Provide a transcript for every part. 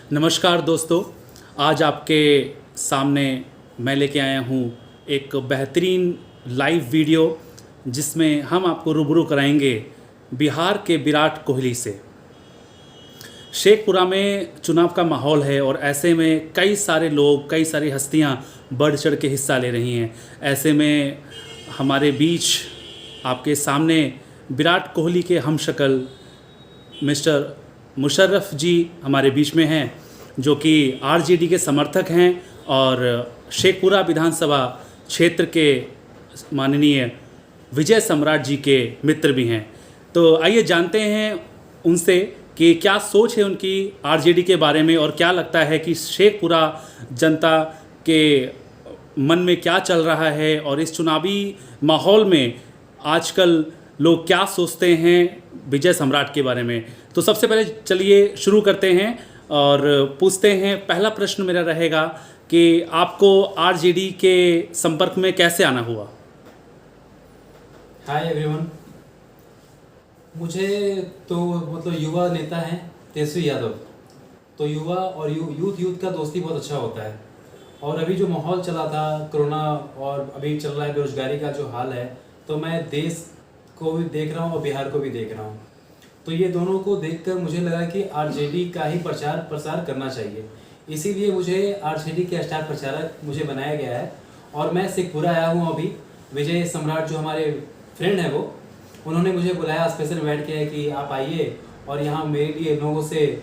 नमस्कार दोस्तों, आज आपके सामने मैं लेके आया हूँ एक बेहतरीन लाइव वीडियो जिसमें हम आपको रूबरू कराएंगे बिहार के विराट कोहली से। शेखपुरा में चुनाव का माहौल है और ऐसे में कई सारे लोग, कई सारी हस्तियाँ बढ़ चढ़ के हिस्सा ले रही हैं। ऐसे में हमारे बीच आपके सामने विराट कोहली के हमशक्ल मिस्टर मुशर्रफ जी हमारे बीच में हैं, जो कि आरजेडी के समर्थक हैं और शेखपुरा विधानसभा क्षेत्र के माननीय विजय सम्राट जी के मित्र भी हैं। तो आइए जानते हैं उनसे कि क्या सोच है उनकी आरजेडी के बारे में और क्या लगता है कि शेखपुरा जनता के मन में क्या चल रहा है और इस चुनावी माहौल में आजकल लोग क्या सोचते हैं विजय सम्राट के बारे में। तो सबसे पहले चलिए शुरू करते हैं और पूछते हैं। पहला प्रश्न मेरा रहेगा कि आपको आरजेडी के संपर्क में कैसे आना हुआ? हाय एवरीवन, मुझे तो मतलब युवा नेता हैं तेजस्वी यादव, तो युवा और यूथ का दोस्ती बहुत अच्छा होता है। और अभी जो माहौल चला था कोरोना और अभी चल रहा है बेरोजगारी का जो हाल है, तो मैं देश को भी देख रहा हूँ और बिहार को भी देख रहा हूँ। तो ये दोनों को देखकर मुझे लगा कि आरजेडी का ही प्रचार प्रसार करना चाहिए, इसीलिए मुझे आरजेडी के स्टार प्रचारक मुझे बनाया गया है। और मैं शेखपुरा आया हूँ अभी। विजय सम्राट जो हमारे फ्रेंड हैं, वो उन्होंने मुझे बुलाया, स्पेशल इन्वाइट किया है कि आप आइए और यहाँ मेरे लिए लोगों से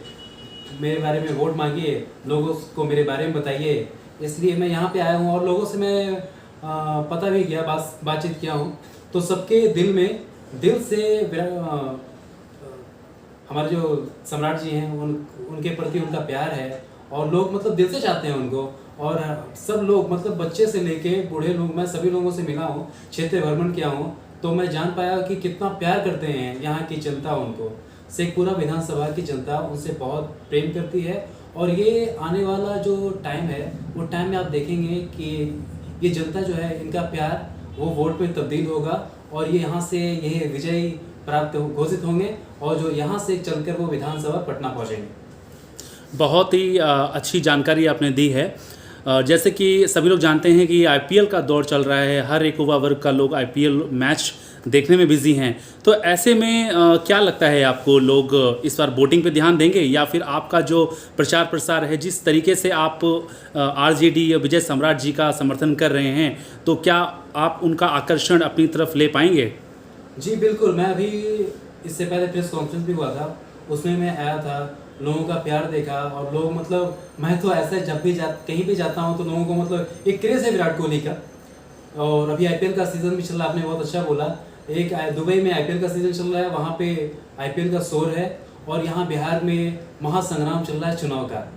मेरे बारे में वोट मांगिए, लोगों को मेरे बारे में बताइए। इसलिए मैं यहाँ पे आया हूँ और लोगों से मैं पता भी किया, बातचीत किया हूँ। तो सबके दिल में दिल से हमारे जो सम्राट जी हैं उनके प्रति उनका प्यार है और लोग मतलब दिल से चाहते हैं उनको। और सब लोग मतलब बच्चे से लेके बूढ़े लोग, मैं सभी लोगों से मिला हूँ, क्षेत्र भ्रमण किया हूँ, तो मैं जान पाया कि कितना प्यार करते हैं यहाँ की जनता उनको। शेखपुरा विधानसभा की जनता उनसे बहुत प्रेम करती है। और ये आने वाला जो टाइम है, वो टाइम में आप देखेंगे कि ये जनता जो है, इनका प्यार वो वोट में तब्दील होगा और ये यहाँ से ये विजयी प्राप्त घोषित होंगे और जो यहाँ से चलकर वो विधानसभा पटना पहुँचेंगे। बहुत ही अच्छी जानकारी आपने दी है। जैसे कि सभी लोग जानते हैं कि आईपीएल का दौर चल रहा है, हर एक युवा वर्ग का लोग आईपीएल मैच देखने में बिजी हैं। तो ऐसे में क्या लगता है आपको, लोग इस बार वोटिंग पे ध्यान देंगे या फिर आपका जो प्रचार प्रसार है, जिस तरीके से आप आरजेडी या विजय सम्राट जी का समर्थन कर रहे हैं, तो क्या आप उनका आकर्षण अपनी तरफ ले पाएंगे? जी बिल्कुल, मैं अभी इससे पहले प्रेस कॉन्फ्रेंस भी हुआ था, उसमें मैं आया था, लोगों का प्यार देखा। और लोग मतलब मैं तो ऐसे जब भी कहीं भी जाता हूँ तो लोगों को मतलब एक क्रेज़ है विराट कोहली का। और अभी आईपीएल का सीज़न भी चल रहा है, आपने बहुत अच्छा बोला। एक दुबई में आईपीएल का सीज़न चल रहा है, वहाँ पे आईपीएल का शोर है। और यहाँ बिहार में महासंग्राम चल रहा है चुनाव का।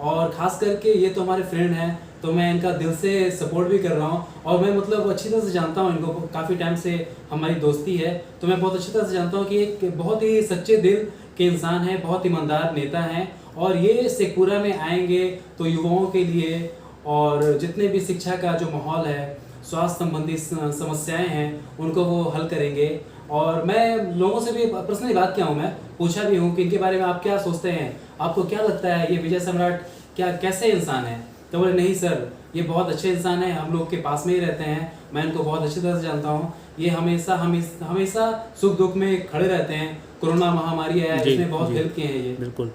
और ख़ास करके ये तो हमारे फ्रेंड हैं, तो मैं इनका दिल से सपोर्ट भी कर रहा हूँ। और मैं मतलब अच्छी तरह से जानता हूँ इनको, काफ़ी टाइम से हमारी दोस्ती है, तो मैं बहुत अच्छी तरह से जानता हूँ कि एक बहुत ही सच्चे दिल के इंसान हैं, बहुत ईमानदार नेता हैं। और ये शेखपुरा में आएंगे तो युवाओं के लिए और जितने भी शिक्षा का जो माहौल है, स्वास्थ्य संबंधी समस्याएं हैं, उनको वो हल करेंगे। और मैं लोगों से भी पर्सनली बात किया हूँ, मैं पूछा भी हूँ कि इनके बारे में आप क्या सोचते हैं, आपको क्या लगता है ये विजय सम्राट क्या कैसे इंसान है। तो बोले नहीं सर, ये बहुत अच्छे इंसान हैं, हम लोग के पास में ही रहते हैं, मैं इनको बहुत अच्छी तरह से जानता हूँ। ये हमेशा सुख दुख में खड़े रहते हैं। कोरोना महामारी है, इसने बहुत हेल्प किए हैं ये। बिल्कुल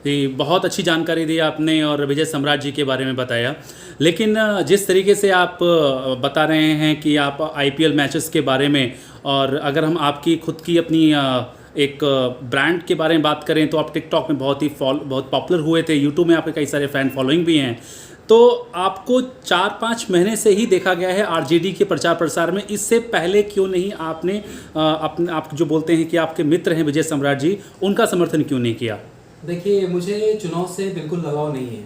जी, बहुत अच्छी जानकारी दी आपने और विजय सम्राट जी के बारे में बताया। लेकिन जिस तरीके से आप बता रहे हैं कि आप आईपीएल मैचेस के बारे में, और अगर हम आपकी खुद की अपनी एक ब्रांड के बारे में बात करें तो आप टिकटॉक में बहुत पॉपुलर हुए थे, यूट्यूब में आपके कई सारे फ़ैन फॉलोइंग भी हैं। तो आपको 4-5 महीने से ही देखा गया है आरजेडी के प्रचार प्रसार में। इससे पहले क्यों नहीं आपने आप जो बोलते हैं कि आपके मित्र हैं विजय सम्राट जी, उनका समर्थन क्यों नहीं किया? देखिए, मुझे चुनाव से बिल्कुल लगाव नहीं है,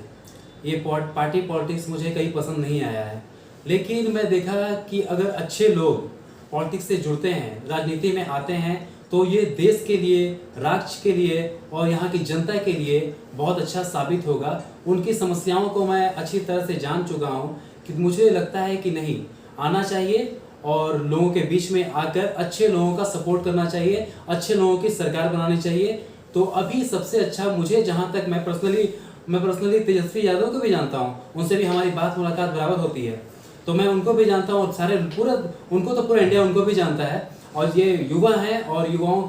ये पार्टी पॉलिटिक्स मुझे कहीं पसंद नहीं आया है। लेकिन मैं देखा कि अगर अच्छे लोग पॉलिटिक्स से जुड़ते हैं, राजनीति में आते हैं, तो ये देश के लिए, राज्य के लिए और यहाँ की जनता के लिए बहुत अच्छा साबित होगा। उनकी समस्याओं को मैं अच्छी तरह से जान चुका हूँ कि मुझे लगता है कि नहीं, आना चाहिए और लोगों के बीच में आकर अच्छे लोगों का सपोर्ट करना चाहिए, अच्छे लोगों की सरकार बनानी चाहिए। तो अभी सबसे अच्छा मुझे, जहाँ तक मैं पर्सनली मैं पर्सनली तेजस्वी यादव को भी जानता हूँ, उनसे भी हमारी बात मुलाकात बराबर होती है, तो मैं उनको भी जानता हूँ और सारे पूरा उनको तो पूरा इंडिया उनको भी जानता है। और ये युवा हैं और युवाओं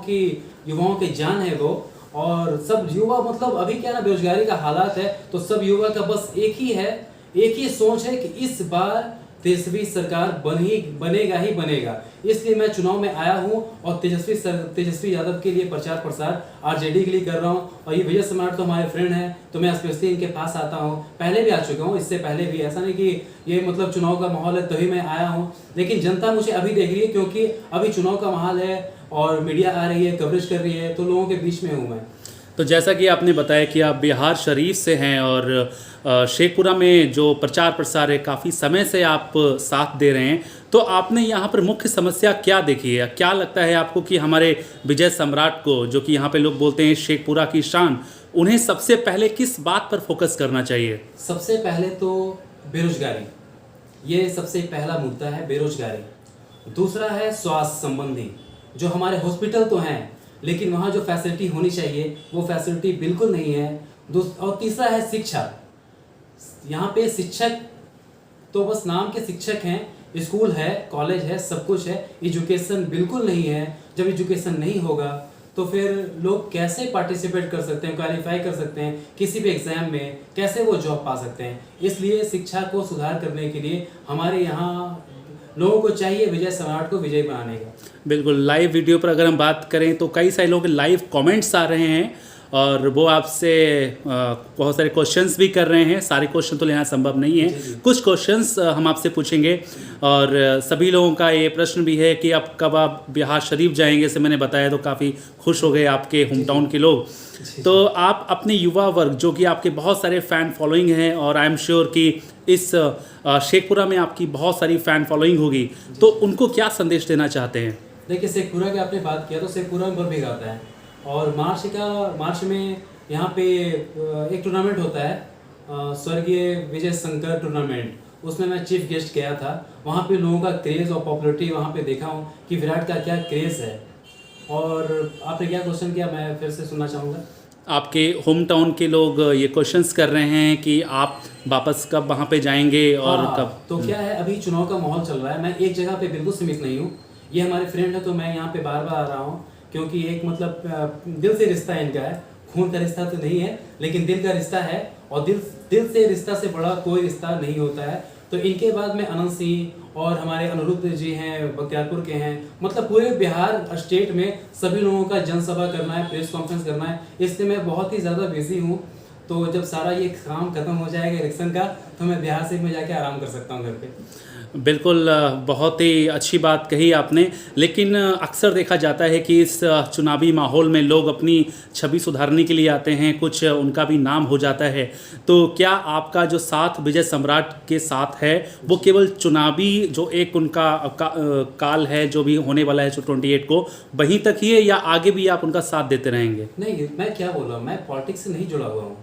की जान है वो। और सब युवा मतलब अभी क्या ना बेरोजगारी का हालात है, तो सब युवा का बस एक ही सोच है कि इस बार तेजस्वी सरकार बनेगा ही बनेगा। इसलिए मैं चुनाव में आया हूं और तेजस्वी यादव के लिए प्रचार प्रसार आरजेडी के लिए कर रहा हूं। और ये विजय सम्राट तो हमारे फ्रेंड हैं, तो मैं स्पेशली इनके पास आता हूं। पहले भी आ चुका हूं, इससे पहले भी, ऐसा नहीं कि ये मतलब चुनाव का माहौल है तभी मैं आया हूं। लेकिन जनता मुझे अभी देख रही है क्योंकि अभी चुनाव का माहौल है और मीडिया आ रही है, कवरेज कर रही है, तो लोगों के बीच में हूँ मैं। तो जैसा कि आपने बताया कि आप बिहार शरीफ से हैं और शेखपुरा में जो प्रचार प्रसार है काफ़ी समय से आप साथ दे रहे हैं, तो आपने यहाँ पर मुख्य समस्या क्या देखी है? क्या लगता है आपको कि हमारे विजय सम्राट को, जो कि यहाँ पे लोग बोलते हैं शेखपुरा की शान, उन्हें सबसे पहले किस बात पर फोकस करना चाहिए? सबसे पहले तो बेरोजगारी, ये सबसे पहला मुद्दा है, बेरोजगारी। दूसरा है स्वास्थ्य संबंधी, जो हमारे हॉस्पिटल तो हैं लेकिन वहाँ जो फैसिलिटी होनी चाहिए वो फैसिलिटी बिल्कुल नहीं है। और तीसरा है शिक्षा। यहाँ पे शिक्षक तो बस नाम के शिक्षक हैं, स्कूल है, कॉलेज है, सब कुछ है, एजुकेशन बिल्कुल नहीं है। जब एजुकेशन नहीं होगा तो फिर लोग कैसे पार्टिसिपेट कर सकते हैं, क्वालिफाई कर सकते हैं किसी भी एग्जाम में, कैसे वो जॉब पा सकते हैं? इसलिए शिक्षा को सुधार करने के लिए हमारे यहाँ लोगों को चाहिए विजय सम्राट को विजय बनाने का। बिल्कुल। लाइव वीडियो पर अगर हम बात करें तो कई सारे लोग लाइव कमेंट्स आ रहे हैं और वो आपसे बहुत सारे क्वेश्चंस भी कर रहे हैं। सारे क्वेश्चन तो लेना संभव नहीं है, कुछ क्वेश्चंस हम आपसे पूछेंगे। और सभी लोगों का ये प्रश्न भी है कि अब कब आप बिहार शरीफ जाएंगे, से मैंने बताया तो काफ़ी खुश हो गए आपके होम टाउन के लोग। तो आप अपने युवा वर्ग, जो कि आपके बहुत सारे फ़ैन फॉलोइंग हैं और आई एम श्योर कि इस शेखपुरा में आपकी बहुत सारी फ़ैन फॉलोइंग होगी, तो उनको क्या संदेश देना चाहते हैं? देखिए, शेखपुरा की आपने बात किया तो शेखपुरा में बहुत भीड़ आता है और मार्च में यहाँ पे एक टूर्नामेंट होता है, स्वर्गीय विजय शंकर टूर्नामेंट। उसमें मैं चीफ गेस्ट गया था। वहाँ पे लोगों का क्रेज़ और पॉपुलरिटी वहाँ पे देखा हूँ कि विराट का क्या क्रेज़ है। और आपने क्या क्वेश्चन किया, मैं फिर से सुनना चाहूँगा। आपके होम टाउन के लोग ये क्वेश्चंस कर रहे हैं कि आप वापस कब वहाँ पे जाएंगे और कब? तो क्या है, अभी चुनाव का माहौल चल रहा है, मैं एक जगह पे बिल्कुल सीमित नहीं हूँ। ये हमारे फ्रेंड है तो मैं यहाँ पे बार बार आ रहा हूँ क्योंकि एक मतलब दिल से रिश्ता इनका है। खून का रिश्ता तो नहीं है लेकिन दिल का रिश्ता है, और दिल से रिश्ता से बड़ा कोई रिश्ता नहीं होता है। तो इनके बाद में अनंत सिंह और हमारे अनिरुद्ध जी हैं, बख्तियारपुर के हैं, मतलब पूरे बिहार स्टेट में सभी लोगों का जनसभा करना है, प्रेस कॉन्फ्रेंस करना है, इसलिए मैं बहुत ही ज़्यादा बिजी हूँ। तो जब सारा ये काम खत्म हो जाएगा इलेक्शन का, तो मैं बिहार से मैं जाके आराम कर सकता हूँ घर पे। बिल्कुल, बहुत ही अच्छी बात कही आपने। लेकिन अक्सर देखा जाता है कि इस चुनावी माहौल में लोग अपनी छवि सुधारने के लिए आते हैं, कुछ उनका भी नाम हो जाता है। तो क्या आपका जो साथ विजय सम्राट के साथ है वो केवल चुनावी जो एक उनका काल है जो भी होने वाला है 28 को, वहीं तक ही है या आगे भी आप उनका साथ देते रहेंगे? नहीं, मैं क्या बोल रहा हूँ, मैं पॉलिटिक्स से नहीं जुड़ा हुआ हूँ,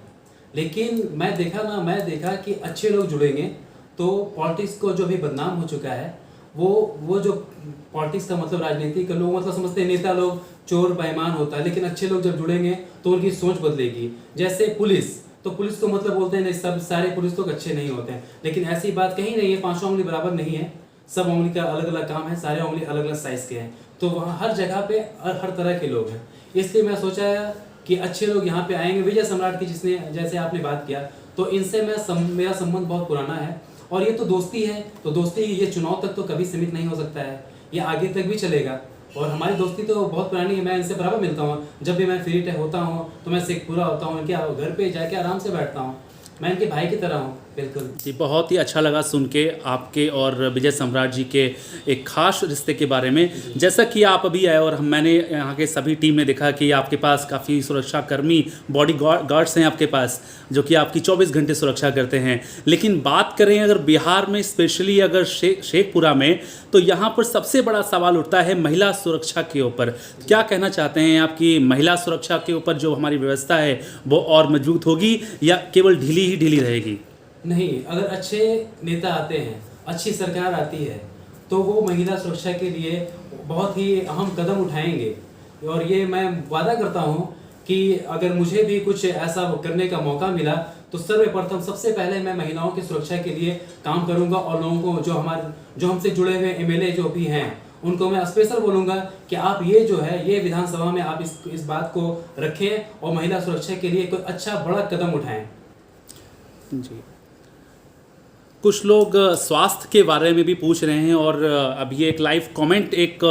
लेकिन मैं देखा कि अच्छे लोग जुड़ेंगे तो पॉलिटिक्स को जो भी बदनाम हो चुका है, वो जो पॉलिटिक्स का मतलब राजनीति का लोग मतलब समझते हैं नेता लोग चोर बेईमान होता है, लेकिन अच्छे लोग जब जुड़ेंगे तो उनकी सोच बदलेगी। जैसे पुलिस को मतलब बोलते हैं नहीं, सब सारे पुलिस लोग अच्छे नहीं होते हैं, लेकिन ऐसी बात कहीं नहीं है। पांचों उंगली बराबर नहीं है, सब उंगली का अलग अलग काम है, सारे उंगली अलग अलग साइज के हैं। तो वहाँ हर जगह पे हर तरह के लोग हैं, इसलिए मैं सोचा कि अच्छे लोग यहाँ पे आएंगे। विजय सम्राट की जिसने जैसे आपने बात किया, तो इनसे मेरा संबंध बहुत पुराना है और ये तो दोस्ती है। तो दोस्ती ये चुनाव तक तो कभी सीमित नहीं हो सकता है, ये आगे तक भी चलेगा। और हमारी दोस्ती तो बहुत पुरानी है, मैं इनसे बराबर मिलता हूँ। जब भी मैं फ्री टाइम होता हूँ तो मैं शेखपुरा होता हूँ, इनके घर पे जाके आराम से बैठता हूँ, मैं इनके भाई की तरह हूँ। बिल्कुल जी, बहुत ही अच्छा लगा सुन के आपके और विजय सम्राट जी के एक खास रिश्ते के बारे में। जैसा कि आप अभी आए और मैंने यहाँ के सभी टीम ने देखा कि आपके पास काफ़ी सुरक्षा कर्मी, बॉडी गार्ड्स हैं आपके पास, जो कि आपकी 24 घंटे सुरक्षा करते हैं। लेकिन बात करें अगर बिहार में, स्पेशली अगर शेखपुरा में, तो यहाँ पर सबसे बड़ा सवाल उठता है महिला सुरक्षा के ऊपर। क्या कहना चाहते हैं आपकी महिला सुरक्षा के ऊपर जो हमारी व्यवस्था है वो और मजबूत होगी या केवल ढीली ही ढीली रहेगी? नहीं, अगर अच्छे नेता आते हैं, अच्छी सरकार आती है, तो वो महिला सुरक्षा के लिए बहुत ही अहम कदम उठाएंगे। और ये मैं वादा करता हूँ कि अगर मुझे भी कुछ ऐसा करने का मौका मिला तो सर्वप्रथम सबसे पहले मैं महिलाओं की सुरक्षा के लिए काम करूंगा और लोगों को जो हमसे जुड़े हुए एमएलए जो भी हैं उनको मैं स्पेशल बोलूंगा कि आप ये जो है ये विधानसभा में आप इस बात को रखें और महिला सुरक्षा के लिए कोई अच्छा बड़ा कदम उठाएं। जी, कुछ लोग स्वास्थ्य के बारे में भी पूछ रहे हैं और अभी एक लाइव कमेंट एक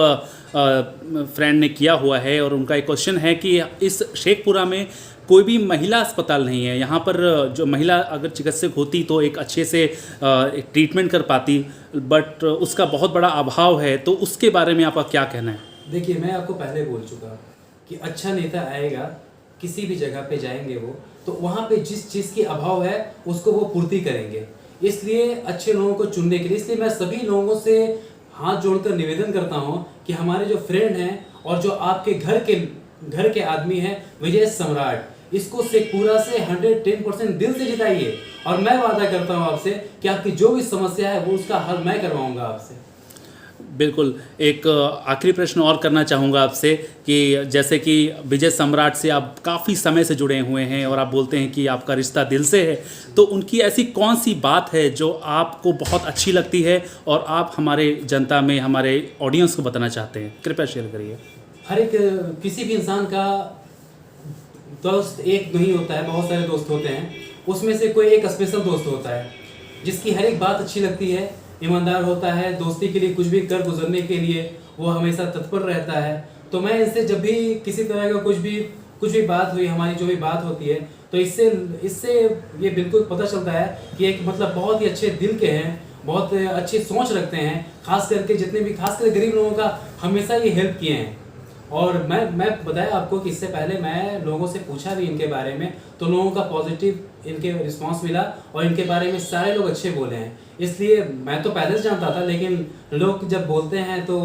फ्रेंड ने किया हुआ है और उनका एक क्वेश्चन है कि इस शेखपुरा में कोई भी महिला अस्पताल नहीं है। यहाँ पर जो महिला अगर चिकित्सक होती तो एक अच्छे से एक ट्रीटमेंट कर पाती, बट उसका बहुत बड़ा अभाव है। तो उसके बारे में आपका क्या कहना है? देखिए, मैं आपको पहले बोल चुका कि अच्छा नेता आएगा, किसी भी जगह पे जाएंगे वो तो वहाँ पे जिस चीज़ की अभाव है उसको वो पूर्ति करेंगे। इसलिए अच्छे लोगों को चुनने के लिए इसलिए मैं सभी लोगों से हाथ जोड़कर निवेदन करता हूँ कि हमारे जो फ्रेंड हैं और जो आपके घर के आदमी हैं विजय सम्राट, इसको शेखपुरा से 110% दिल से जिताइए और मैं वादा करता हूँ आपसे कि आपकी जो भी समस्या है वो उसका हल मैं करवाऊंगा आपसे। बिल्कुल। एक आखिरी प्रश्न और करना चाहूँगा आपसे कि जैसे कि विजय सम्राट से आप काफ़ी समय से जुड़े हुए हैं और आप बोलते हैं कि आपका रिश्ता दिल से है, तो उनकी ऐसी कौन सी बात है जो आपको बहुत अच्छी लगती है और आप हमारे जनता में हमारे ऑडियंस को बताना चाहते हैं? कृपया शेयर करिए। हर एक किसी भी इंसान का दोस्त एक नहीं होता है, बहुत सारे दोस्त होते हैं। उसमें से कोई एक स्पेशल दोस्त होता है जिसकी हर एक बात अच्छी लगती है, ईमानदार होता है, दोस्ती के लिए कुछ भी कर गुजरने के लिए वो हमेशा तत्पर रहता है। तो मैं इससे जब भी किसी तरह का कुछ भी बात हुई, हमारी जो भी बात होती है, तो इससे ये बिल्कुल पता चलता है कि एक मतलब बहुत ही अच्छे दिल के हैं, बहुत अच्छी सोच रखते हैं, खास कर गरीब लोगों का हमेशा ये हेल्प किए हैं। और मैं बताया आपको कि इससे पहले मैं लोगों से पूछा भी इनके बारे में, तो लोगों का पॉजिटिव इनके रिस्पांस मिला और इनके बारे में सारे लोग अच्छे बोले हैं। इसलिए मैं तो पहले से जानता था, लेकिन लोग जब बोलते हैं तो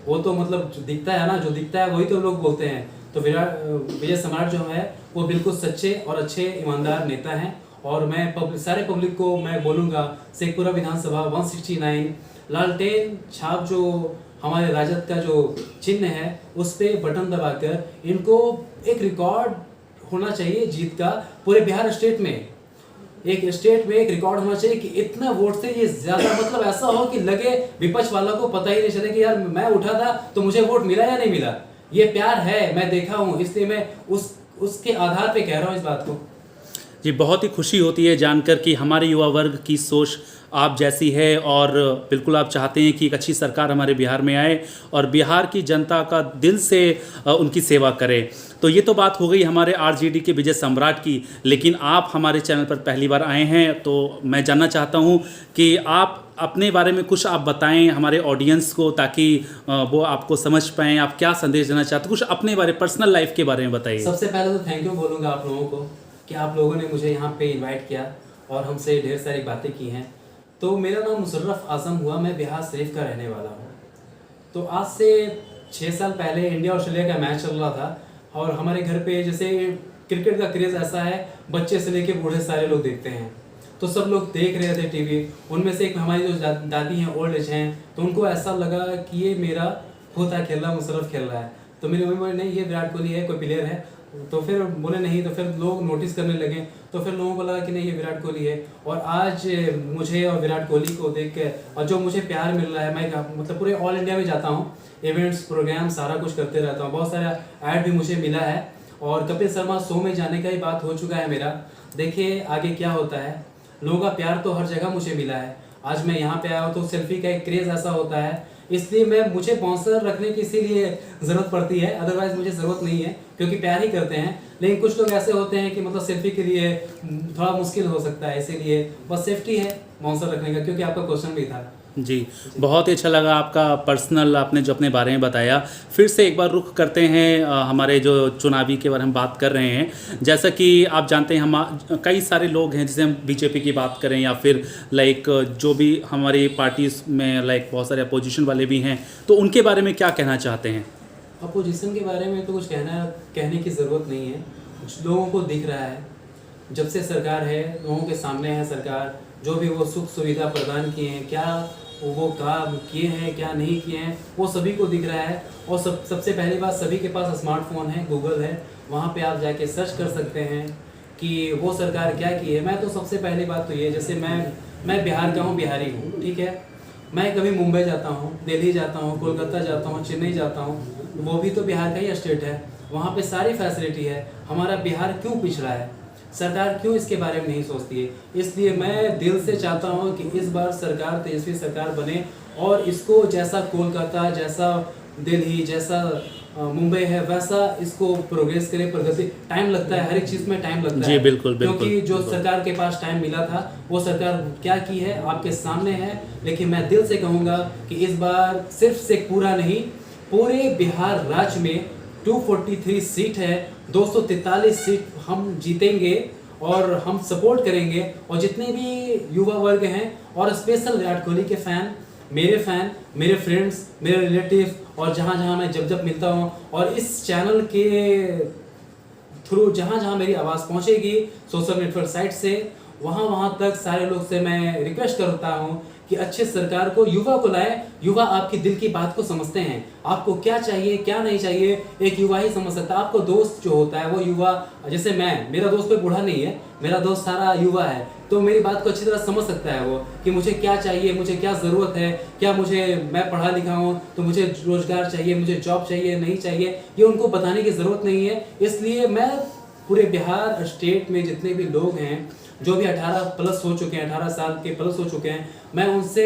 वो तो मतलब जो दिखता है ना, जो दिखता है वही तो लोग बोलते हैं। तो विजय सम्राट जो है वो बिल्कुल सच्चे और अच्छे ईमानदार नेता हैं। और मैं सारे पब्लिक को मैं बोलूँगा, शेखपुरा विधानसभा 169 लालटेन छाप जो हमारे राजद का जो चिन्ह है उस पर बटन दबाकर इनको एक रिकॉर्ड होना चाहिए जीत का। पूरे बिहार स्टेट में एक रिकॉर्ड होना चाहिए कि इतना वोट से ये ज्यादा, मतलब ऐसा हो कि लगे विपक्ष वालों को पता ही नहीं चले कि यार मैं उठा था तो मुझे वोट मिला या नहीं मिला। ये प्यार है, मैं देखा हूँ, इसलिए मैं उसके आधार पे कह रहा हूँ इस बात को। जी, बहुत ही खुशी होती है जानकर कि हमारे युवा वर्ग की सोच आप जैसी है और बिल्कुल आप चाहते हैं कि एक अच्छी सरकार हमारे बिहार में आए और बिहार की जनता का दिल से उनकी सेवा करे। तो ये तो बात हो गई हमारे आरजेडी के विजय सम्राट की, लेकिन आप हमारे चैनल पर पहली बार आए हैं तो मैं जानना चाहता हूँ कि आप अपने बारे में कुछ आप बताएं हमारे ऑडियंस को, ताकि वो आपको समझ पाएँ। आप क्या संदेश देना चाहते हैं? कुछ अपने बारे, पर्सनल लाइफ के बारे में बताइए। सबसे पहले तो थैंक यू बोलूँगा आप लोगों को कि आप लोगों ने मुझे यहाँ पे इनवाइट किया और हमसे ढेर सारी बातें की हैं। तो मेरा नाम मुशर्रफ आजम हुआ, मैं बिहार शरीफ का रहने वाला हूँ। तो आज से 6 साल पहले इंडिया ऑस्ट्रेलिया का मैच चल रहा था और हमारे घर पे जैसे क्रिकेट का क्रेज़ ऐसा है, बच्चे से लेके बूढ़े सारे लोग देखते हैं। तो सब लोग देख रहे थे टीवी। उनमें से एक हमारी जो दादी हैं, ओल्ड एज हैं, तो उनको ऐसा लगा कि ये मेरा पोता खेल रहा, मुशर्रफ खेल रहा है। तो मेरी मम्मी बोली नहीं, ये विराट कोहली है, कोई प्लेयर है। तो फिर बोले नहीं, तो फिर लोग नोटिस करने लगे। तो फिर लोगों को लगा कि नहीं, ये विराट कोहली है। और आज मुझे और विराट कोहली को देख के और जो मुझे प्यार मिल रहा है, मैं मतलब पूरे ऑल इंडिया में जाता हूँ, इवेंट्स, प्रोग्राम सारा कुछ करते रहता हूँ। बहुत सारा ऐड भी मुझे मिला है और कपिल शर्मा शो में जाने का ही बात हो चुका है मेरा। देखिए आगे क्या होता है। लोगों का प्यार तो हर जगह मुझे मिला है। आज मैं यहाँ पे आया हूँ तो सेल्फी का एक क्रेज़ ऐसा होता है, इसलिए मुझे स्पॉन्सर रखने की इसीलिए ज़रूरत पड़ती है, अदरवाइज़ मुझे ज़रूरत नहीं है, क्योंकि प्यार ही करते हैं। लेकिन कुछ लोग ऐसे होते हैं कि मतलब सेल्फी के लिए थोड़ा मुश्किल हो सकता है, इसीलिए बस सेफ्टी है स्पॉन्सर रखने का, क्योंकि आपका क्वेश्चन भी था। जी, बहुत ही अच्छा लगा आपका पर्सनल, आपने जो अपने बारे में बताया। फिर से एक बार रुख करते हैं हमारे जो चुनावी के बारे में हम बात कर रहे हैं। जैसा कि आप जानते हैं, हम कई सारे लोग हैं, जैसे हम बीजेपी की बात करें या फिर लाइक जो भी हमारी पार्टीज में लाइक बहुत सारे अपोजिशन वाले भी हैं, तो उनके बारे में क्या कहना चाहते हैं? अपोजिशन के बारे में तो कुछ कहने की ज़रूरत नहीं है। कुछ लोगों को दिख रहा है, जब से सरकार है, लोगों के सामने है सरकार, जो भी वो सुख सुविधा प्रदान किए हैं, क्या वो काम किए हैं, क्या नहीं किए हैं, वो सभी को दिख रहा है। और सबसे पहली बात, सभी के पास स्मार्टफोन है, गूगल है, वहाँ पे आप जाके सर्च कर सकते हैं कि वो सरकार क्या की है। मैं तो सबसे पहली बात तो ये, जैसे मैं बिहार का हूँ, बिहारी हूँ, ठीक है। मैं कभी मुंबई जाता हूँ, दिल्ली जाता हूँ, कोलकाता जाता हूँ, चेन्नई जाता हूँ, वो भी तो बिहार का ही स्टेट है। वहाँ पे सारी फैसिलिटी है। हमारा बिहार क्यों पिछड़ा है, सरकार क्यों इसके बारे में नहीं सोचती है? इसलिए मैं दिल से चाहता हूँ कि इस बार सरकार तेजस्वी सरकार बने और इसको जैसा कोलकाता, जैसा दिल्ली, जैसा मुंबई है, वैसा इसको प्रोग्रेस करे, प्रगति। टाइम लगता है, हर एक चीज़ में टाइम लगता जी, है। बिल्कुल, बिल्कुल, क्योंकि जो बिल्कुल। सरकार के पास टाइम मिला था, वो सरकार क्या की है आपके सामने है। लेकिन मैं दिल से कहूँगा कि इस बार सिर्फ से पूरा नहीं, पूरे बिहार राज्य में 243 सीट है, 243 सीट हम जीतेंगे और हम सपोर्ट करेंगे। और जितने भी युवा वर्ग हैं और स्पेशल विराट कोहली के फैन, मेरे फ्रेंड्स, मेरे रिलेटिव, और जहाँ जहाँ मैं जब मिलता हूँ, और इस चैनल के थ्रू जहाँ जहाँ मेरी आवाज़ पहुँचेगी सोशल नेटवर्क साइट से, वहाँ तक सारे लोग से मैं रिक्वेस्ट करता हूँ कि अच्छे सरकार को, युवा को लाए। युवा आपकी दिल की बात को समझते हैं, आपको क्या चाहिए क्या नहीं चाहिए एक युवा ही समझ सकता है। आपको दोस्त जो होता है वो युवा, जैसे मेरा दोस्त कोई बूढ़ा नहीं है, मेरा दोस्त सारा युवा है, तो मेरी बात को अच्छी तरह समझ सकता है वो कि मुझे क्या चाहिए, मुझे क्या ज़रूरत है, क्या मैं पढ़ा लिखा हूँ तो मुझे रोज़गार चाहिए, मुझे जॉब चाहिए, नहीं चाहिए, ये उनको बताने की ज़रूरत नहीं है। इसलिए मैं पूरे बिहार स्टेट में जितने भी लोग हैं जो भी 18 प्लस हो चुके हैं, 18 साल के प्लस हो चुके हैं, मैं उनसे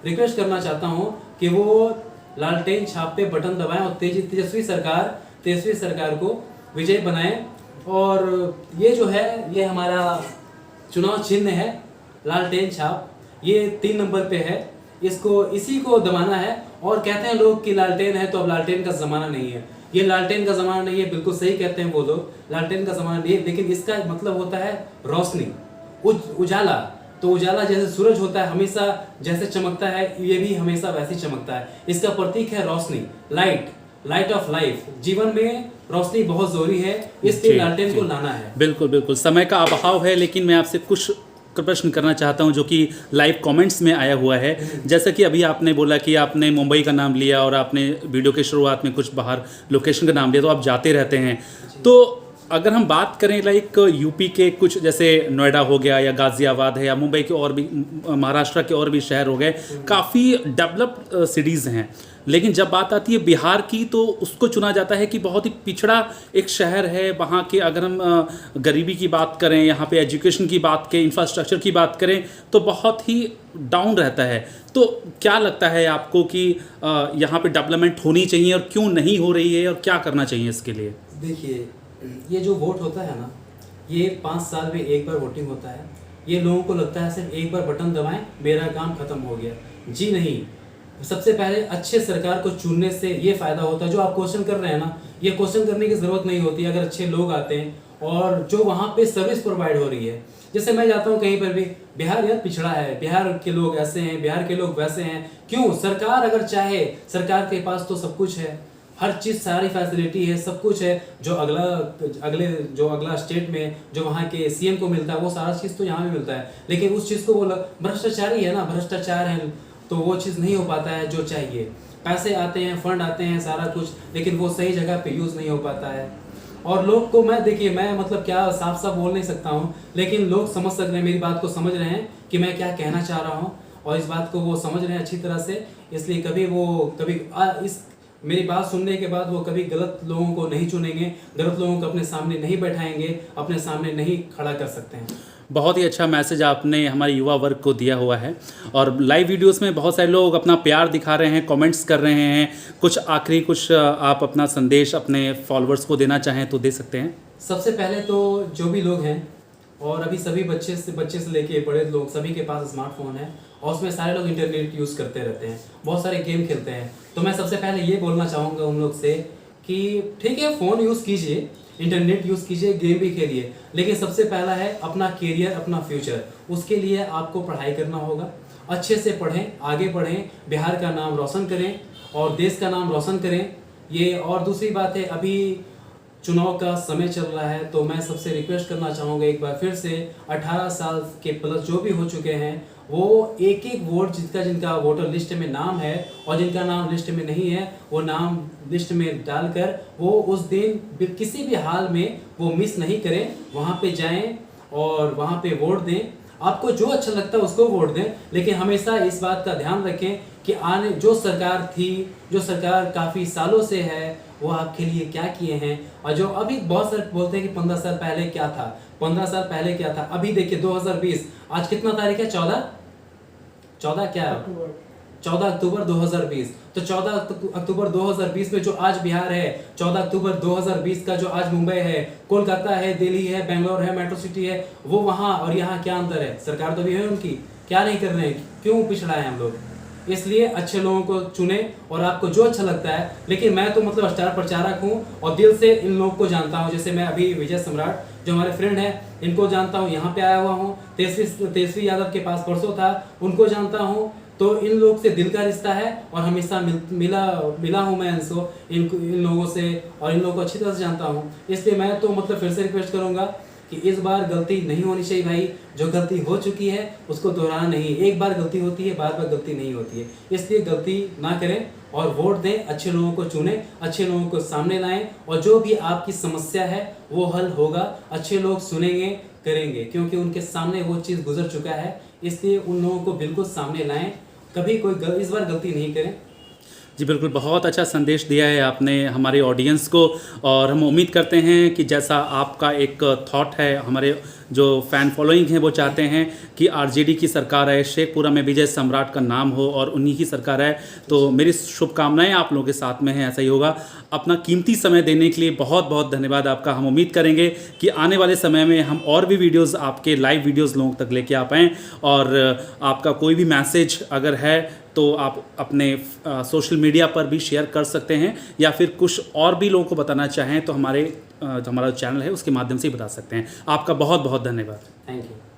रिक्वेस्ट करना चाहता हूं कि वो लालटेन छाप पे बटन दबाएं और तेजस्वी सरकार को विजय बनाएं। और ये जो है, ये हमारा चुनाव चिन्ह है लालटेन छाप, ये 3 नंबर पे है, इसी को दबाना है। और कहते हैं लोग कि लालटेन है तो अब लालटेन का ज़माना नहीं है, ये लालटेन का ज़माना नहीं है, बिल्कुल सही कहते हैं वो लोग, लालटेन का ज़माना नहीं है। लेकिन इसका मतलब होता है रोशनी, उजाला। तो उजाला जैसे सूरज होता है हमेशा जैसे चमकता है, ये भी हमेशा वैसे ही चमकता है। इसका प्रतीक है रोशनी, लाइट ऑफ लाइफ। जीवन में रोशनी बहुत जरूरी है, इसलिए लालटेन को लाना है। बिल्कुल, बिल्कुल। समय का अभाव है, लेकिन मैं आपसे कुछ प्रश्न करना चाहता हूं जो कि लाइव कमेंट्स में आया हुआ है। जैसा कि अभी आपने बोला कि आपने मुंबई का नाम लिया और आपने वीडियो के शुरुआत में कुछ बाहर लोकेशन का नाम लिया, तो आप जाते रहते हैं। तो अगर हम बात करें लाइक यूपी के कुछ, जैसे नोएडा हो गया या गाज़ियाबाद है या मुंबई के और भी, महाराष्ट्र के और भी शहर हो गए, काफ़ी डेवलप्ड सिटीज़ हैं। लेकिन जब बात आती है बिहार की तो उसको चुना जाता है कि बहुत ही पिछड़ा एक शहर है। वहाँ के अगर हम गरीबी की बात करें, यहाँ पे एजुकेशन की बात करें, इंफ्रास्ट्रक्चर की बात करें, तो बहुत ही डाउन रहता है। तो क्या लगता है आपको कि यहाँ पे डेवलपमेंट होनी चाहिए और क्यों नहीं हो रही है और क्या करना चाहिए इसके लिए? देखिए, ये जो वोट होता है ना, ये 5 साल में एक बार वोटिंग होता है। ये लोगों को लगता है सिर्फ एक बार बटन दबाएं मेरा काम खत्म हो गया। जी नहीं, सबसे पहले अच्छे सरकार को चुनने से ये फ़ायदा होता है। जो आप क्वेश्चन कर रहे हैं ना, ये क्वेश्चन करने की ज़रूरत नहीं होती अगर अच्छे लोग आते हैं और जो वहाँ पे सर्विस प्रोवाइड हो रही है। जैसे मैं जाता हूँ कहीं पर भी, बिहार यार पिछड़ा है, बिहार के लोग ऐसे हैं, बिहार के लोग वैसे हैं। क्यों? सरकार अगर चाहे, सरकार के पास तो सब कुछ है, हर चीज़, सारी फैसिलिटी है, सब कुछ है। जो अगला स्टेट में जो वहाँ के सीएम को मिलता है वो सारा चीज़ तो यहाँ भी मिलता है। लेकिन उस चीज़ को वो भ्रष्टाचारी है ना, भ्रष्टाचार है, तो वो चीज़ नहीं हो पाता है जो चाहिए। पैसे आते हैं, फंड आते हैं, सारा कुछ, लेकिन वो सही जगह पे यूज़ नहीं हो पाता है। और लोग को देखिए, मैं मतलब क्या साफ बोल नहीं सकता हूँ, लेकिन लोग समझ सक रहे हैं, मेरी बात को समझ रहे हैं कि मैं क्या कहना चाह रहा हूँ, और इस बात को वो समझ रहे हैं अच्छी तरह से। इसलिए कभी मेरी बात सुनने के बाद वो कभी गलत लोगों को नहीं चुनेंगे, गलत लोगों को अपने सामने नहीं बैठाएंगे, अपने सामने नहीं खड़ा कर सकते हैं। बहुत ही अच्छा मैसेज आपने हमारे युवा वर्ग को दिया हुआ है। और लाइव वीडियोस में बहुत सारे लोग अपना प्यार दिखा रहे हैं, कमेंट्स कर रहे हैं। कुछ आप अपना संदेश अपने फॉलोअर्स को देना चाहें तो दे सकते हैं। सबसे पहले तो जो भी लोग हैं, और अभी सभी बच्चे से लेके बड़े लोग, सभी के पास स्मार्टफोन है और उसमें सारे लोग इंटरनेट यूज़ करते रहते हैं, बहुत सारे गेम खेलते हैं। तो मैं सबसे पहले ये बोलना चाहूँगा उन लोग से कि ठीक है, फ़ोन यूज़ कीजिए, इंटरनेट यूज़ कीजिए, गेम भी खेलिए, लेकिन सबसे पहला है अपना कैरियर, अपना फ्यूचर। उसके लिए आपको पढ़ाई करना होगा, अच्छे से पढ़ें, आगे बढ़ें, बिहार का नाम रोशन करें और देश का नाम रोशन करें। ये और दूसरी बात है, अभी चुनाव का समय चल रहा है, तो मैं सबसे रिक्वेस्ट करना चाहूँगा एक बार फिर से 18 साल के प्लस जो भी हो चुके हैं वो एक एक वोट जिनका वोटर लिस्ट में नाम है और जिनका नाम लिस्ट में नहीं है वो नाम लिस्ट में डालकर वो उस दिन किसी भी हाल में वो मिस नहीं करें, वहाँ पे जाएं और वहाँ पे वोट दें। आपको जो अच्छा लगता है उसको वोट दें, लेकिन हमेशा इस बात का ध्यान रखें कि आने जो सरकार काफ़ी सालों से है वो आपके लिए क्या किए हैं। और जो अभी बहुत सारे बोलते हैं कि 15 साल पहले क्या था, 15 साल पहले क्या था। अभी देखिए 2020 आज कितना तारीख है, 14 क्या है, 14 अक्टूबर 2020। तो 14 अक्टूबर 2020 में जो आज बिहार है, 14 अक्टूबर 2020 का जो आज मुंबई है, कोलकाता है, दिल्ली है, बेंगलोर है, मेट्रो सिटी है, वो वहाँ और यहाँ क्या अंतर है। सरकार तो भी है उनकी, क्या नहीं कर रहे हैं, क्यों पिछड़ा है हम लोग। इसलिए अच्छे लोगों को चुने और आपको जो अच्छा लगता है। लेकिन मैं तो मतलब स्टार प्रचारक हूँ और दिल से इन लोगों को जानता हूँ। जैसे मैं अभी विजय सम्राट जो हमारे फ्रेंड हैं इनको जानता हूँ, यहाँ पे आया हुआ हूँ। तेजस्वी यादव के पास परसों था, उनको जानता हूँ। तो इन लोग से दिल का रिश्ता है और हमेशा मिला हूँ मैं इन लोगों से और इन लोगों को अच्छी तरह से जानता हूँ। इसलिए मैं तो मतलब फिर से रिक्वेस्ट करूँगा कि इस बार गलती नहीं होनी चाहिए भाई। जो गलती हो चुकी है उसको दोहराना नहीं। एक बार गलती होती है, बार बार गलती नहीं होती है। इसलिए गलती ना करें और वोट दें, अच्छे लोगों को चुनें, अच्छे लोगों को सामने लाएं और जो भी आपकी समस्या है वो हल होगा। अच्छे लोग सुनेंगे, करेंगे, क्योंकि उनके सामने वो चीज़ गुजर चुका है। इसलिए उन लोगों को बिल्कुल सामने लाएं, कभी कोई इस बार गलती नहीं करें। जी बिल्कुल, बहुत अच्छा संदेश दिया है आपने हमारे ऑडियंस को। और हम उम्मीद करते हैं कि जैसा आपका एक थॉट है, हमारे जो फ़ैन फॉलोइंग है वो चाहते हैं कि आरजेडी की सरकार है, शेखपुरा में विजय सम्राट का नाम हो और उन्हीं की सरकार है। तो मेरी शुभकामनाएं आप लोगों के साथ में हैं, ऐसा ही होगा। अपना कीमती समय देने के लिए बहुत बहुत धन्यवाद आपका। हम उम्मीद करेंगे कि आने वाले समय में हम और भी वीडियोज़, आपके लाइव वीडियोज़ लोगों तक लेके आ पाएँ। और आपका कोई भी मैसेज अगर है तो आप अपने सोशल मीडिया पर भी शेयर कर सकते हैं, या फिर कुछ और भी लोगों को बताना चाहें तो हमारा चैनल है उसके माध्यम से ही बता सकते हैं। आपका बहुत बहुत धन्यवाद। Thank you.